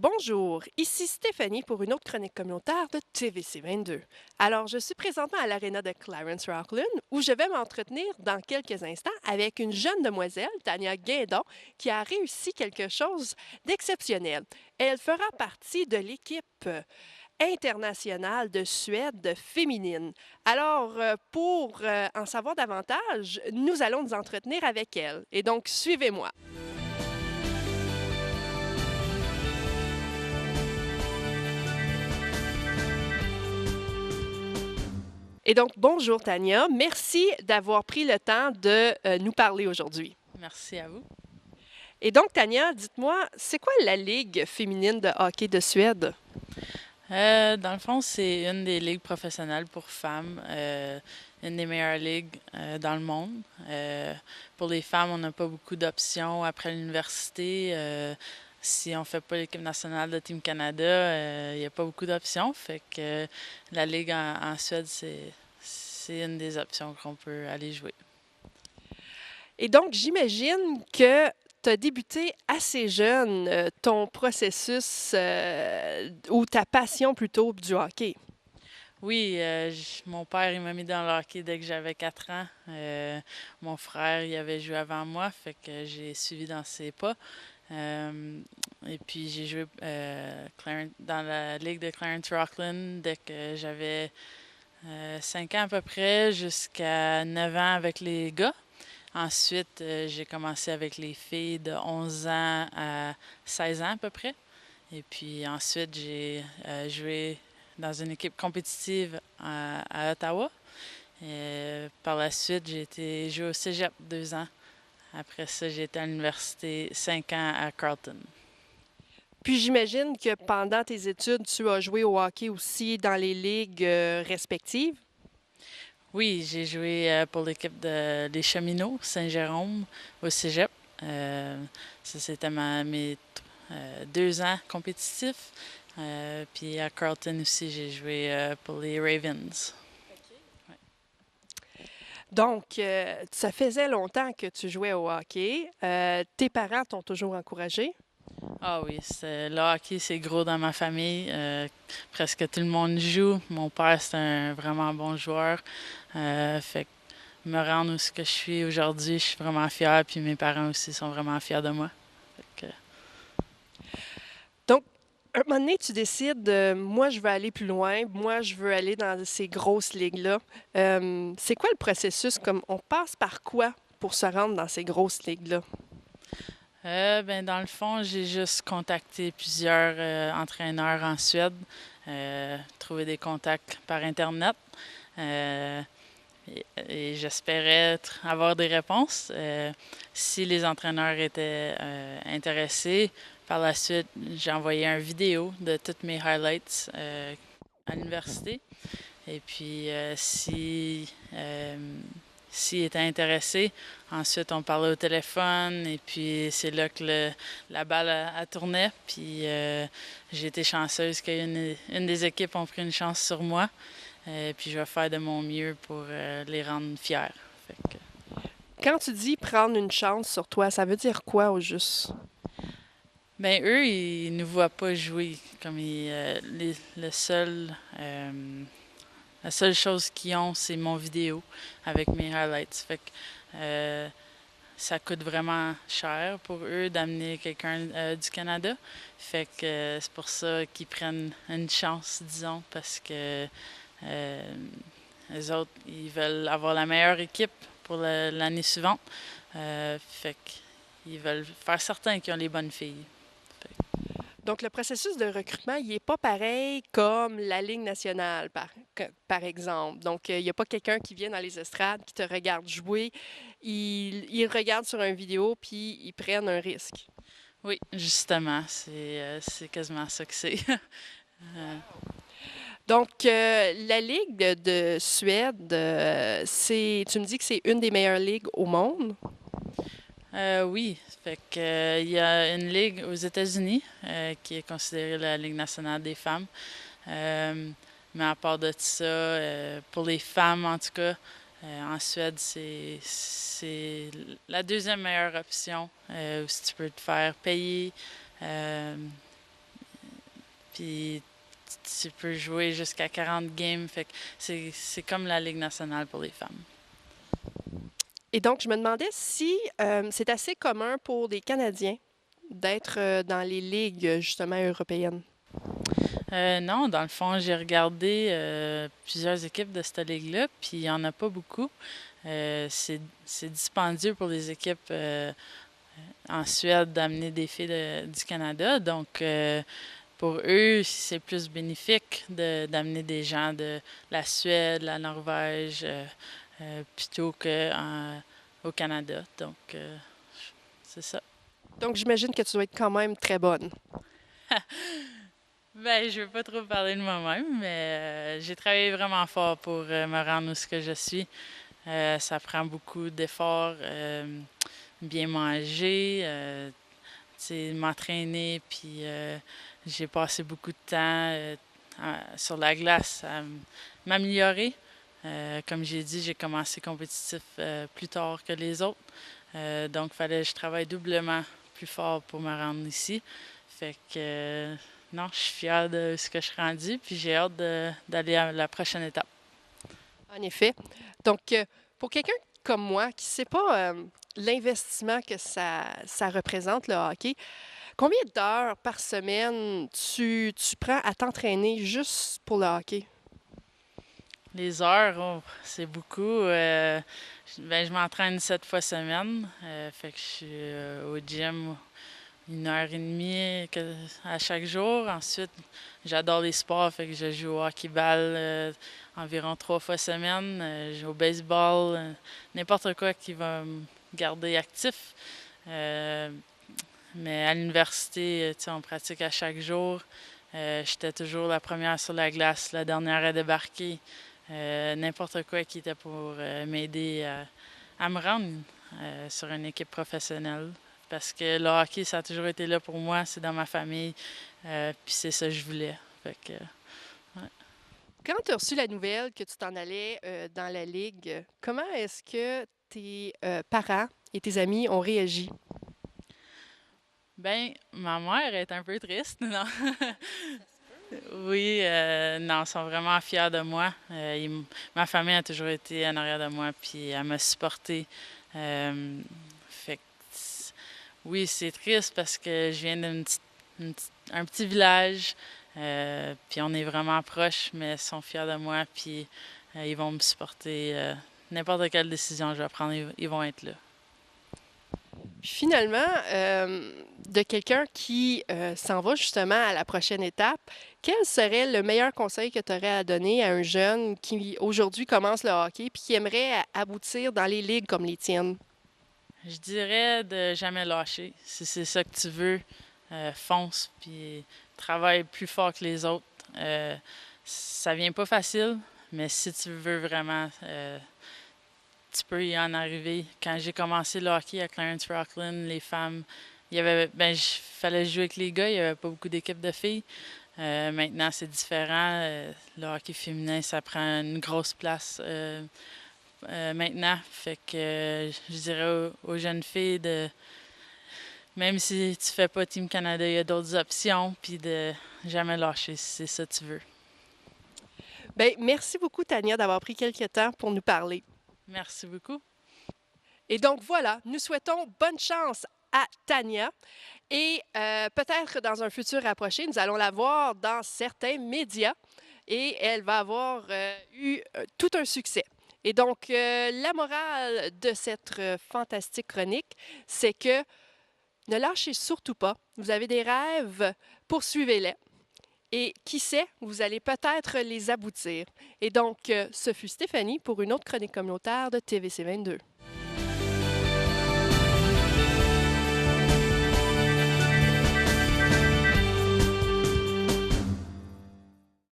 Bonjour, ici Stéphanie pour une autre chronique communautaire de TVC 22. Alors, je suis présentement à l'aréna de Clarence Rockland où je vais m'entretenir dans quelques instants avec une jeune demoiselle, Tania Guindon, qui a réussi quelque chose d'exceptionnel. Elle fera partie de l'équipe internationale de Suède féminine. Alors, pour en savoir davantage, nous allons nous entretenir avec elle. Et donc, suivez-moi. Et donc, bonjour Tania. Merci d'avoir pris le temps de nous parler aujourd'hui. Merci à vous. Et donc, Tania, dites-moi, c'est quoi la Ligue féminine de hockey de Suède? Dans le fond, c'est une des ligues professionnelles pour femmes, une des meilleures ligues dans le monde. Pour les femmes, on n'a pas beaucoup d'options après l'université. Si on fait pas l'équipe nationale de Team Canada, il n'y a pas beaucoup d'options. Fait que la ligue en Suède, c'est une des options qu'on peut aller jouer. Et donc, j'imagine que tu as débuté assez jeune ton processus ou ta passion plutôt du hockey. Oui, mon père, il m'a mis dans le hockey dès que j'avais 4 ans. Mon frère, il avait joué avant moi, fait que j'ai suivi dans ses pas. Et puis j'ai joué dans la ligue de Clarence Rockland dès que j'avais 5 ans à peu près, jusqu'à 9 ans avec les gars. Ensuite, j'ai commencé avec les filles de 11 ans à 16 ans à peu près. Et puis ensuite, j'ai joué dans une équipe compétitive à Ottawa. Et par la suite, j'ai été jouer au Cégep 2 ans. Après ça, j'ai été à l'université 5 ans à Carleton. Puis j'imagine que pendant tes études, tu as joué au hockey aussi dans les ligues respectives. Oui, j'ai joué pour l'équipe des Cheminots Saint-Jérôme au Cégep. Ça, c'était mes 2 ans compétitifs. Puis à Carleton aussi, j'ai joué pour les Ravens. Ouais. Donc, ça faisait longtemps que tu jouais au hockey. Tes parents t'ont toujours encouragé. Ah oui, le hockey, c'est gros dans ma famille. Presque tout le monde joue. Mon père, c'est un vraiment bon joueur. Fait que me rendre où ce que je suis aujourd'hui, je suis vraiment fière. Puis mes parents aussi sont vraiment fiers de moi. Fait que, Donc, un moment donné, tu décides, moi, je veux aller plus loin, moi, je veux aller dans ces grosses ligues-là. C'est quoi le processus? Comme, on passe par quoi pour se rendre dans ces grosses ligues-là? ben, dans le fond, j'ai juste contacté plusieurs entraîneurs en Suède, trouvé des contacts par Internet. Euh, et j'espérais avoir des réponses. Si les entraîneurs étaient intéressés, par la suite, j'ai envoyé une vidéo de toutes mes highlights à l'université. Et puis, s'ils étaient intéressés, ensuite on parlait au téléphone et puis c'est là que la balle a tourné. Puis j'ai été chanceuse qu'une des équipes ont pris une chance sur moi. Puis je vais faire de mon mieux pour les rendre fiers. Fait que, Quand tu dis prendre une chance sur toi, ça veut dire quoi au juste? ben eux, ils ne voient pas jouer comme la seule chose qu'ils ont, c'est mon vidéo avec mes highlights. Fait que ça coûte vraiment cher pour eux d'amener quelqu'un du Canada. Fait que c'est pour ça qu'ils prennent une chance, disons, parce que euh, les autres, ils veulent avoir la meilleure équipe pour l'année suivante. Fait qu'ils veulent faire certain qu'ils ont les bonnes filles. Donc, le processus de recrutement, il n'est pas pareil comme la Ligue nationale, par exemple. Donc, il n'y a pas quelqu'un qui vient dans les estrades, qui te regarde jouer. Ils regardent sur une vidéo, puis ils prennent un risque. Oui, justement, c'est quasiment ça que c'est. Euh, Donc, la Ligue de Suède, tu me dis que c'est une des meilleures ligues au monde. oui, fait que, il y a une ligue aux États-Unis qui est considérée la Ligue nationale des femmes. Euh, mais à part de ça, pour les femmes en tout cas, en Suède, c'est la deuxième meilleure option où si tu peux te faire payer. Euh, puis tu peux jouer jusqu'à 40 games. Fait que c'est comme la Ligue nationale pour les femmes. Et donc, je me demandais si c'est assez commun pour des Canadiens d'être dans les ligues, justement, européennes. Non, dans le fond, j'ai regardé plusieurs équipes de cette ligue-là, puis il n'y en a pas beaucoup. C'est dispendieux pour les équipes en Suède d'amener des filles du Canada. Donc, pour eux, c'est plus bénéfique d'amener des gens de la Suède, la Norvège, plutôt qu'au Canada. Donc, c'est ça. Donc, j'imagine que tu dois être quand même très bonne. Ben, je veux pas trop parler de moi-même, mais j'ai travaillé vraiment fort pour me rendre où ce que je suis. Ça prend beaucoup d'efforts, bien manger, tu sais, m'entraîner, puis j'ai passé beaucoup de temps sur la glace à m'améliorer. Comme j'ai dit, j'ai commencé compétitif plus tard que les autres. Donc, il fallait que je travaille doublement plus fort pour me rendre ici. Fait que non, je suis fière de ce que je suis rendue, puis j'ai hâte d'aller à la prochaine étape. En effet. Donc, pour quelqu'un comme moi qui ne sait pas l'investissement que ça représente, le hockey, combien d'heures par semaine tu prends à t'entraîner juste pour le hockey? Les heures, oh, c'est beaucoup. Ben, je m'entraîne 7 fois semaine. Fait que je suis au gym 1 heure et demie à chaque jour. Ensuite, j'adore les sports, fait que je joue au hockey-ball environ 3 fois semaine. Je joue au baseball, n'importe quoi qui va me garder actif. Mais à l'université, tu sais, on pratique à chaque jour. J'étais toujours la première sur la glace, la dernière à débarquer. N'importe quoi qui était pour m'aider à me rendre sur une équipe professionnelle. Parce que le hockey, ça a toujours été là pour moi, c'est dans ma famille, puis c'est ça que je voulais. Fait que, ouais. Quand tu as reçu la nouvelle que tu t'en allais dans la ligue, comment est-ce que tes parents et tes amis ont réagi? Ben, ma mère est un peu triste, non? Oui, non, ils sont vraiment fiers de moi. Ma famille a toujours été en arrière de moi, puis elle m'a supporté. Fait que, oui, c'est triste parce que je viens un petit village, puis on est vraiment proches, mais ils sont fiers de moi, puis ils vont me supporter. N'importe quelle décision que je vais prendre, ils vont être là. Puis finalement, de quelqu'un qui s'en va justement à la prochaine étape, quel serait le meilleur conseil que tu aurais à donner à un jeune qui aujourd'hui commence le hockey puis qui aimerait aboutir dans les ligues comme les tiennes? Je dirais de jamais lâcher. Si c'est ça que tu veux, fonce, puis travaille plus fort que les autres. Ça vient pas facile, mais si tu veux vraiment, tu peux y en arriver. Quand j'ai commencé le hockey à Clarence Rockland, les femmes, fallait jouer avec les gars, il n'y avait pas beaucoup d'équipes de filles. Maintenant, c'est différent. Le hockey féminin, ça prend une grosse place maintenant. Fait que je dirais aux jeunes filles de, même si tu fais pas Team Canada, il y a d'autres options, puis de jamais lâcher si c'est ça que tu veux. Bien, merci beaucoup, Tania, d'avoir pris quelques temps pour nous parler. Merci beaucoup. Et donc voilà, nous souhaitons bonne chance à Tania et peut-être dans un futur rapproché, nous allons la voir dans certains médias et elle va avoir eu tout un succès. Et donc, la morale de cette fantastique chronique, c'est que ne lâchez surtout pas. Vous avez des rêves, poursuivez-les. Et qui sait, vous allez peut-être les aboutir. Et donc, ce fut Stéphanie pour une autre chronique communautaire de TVC 22.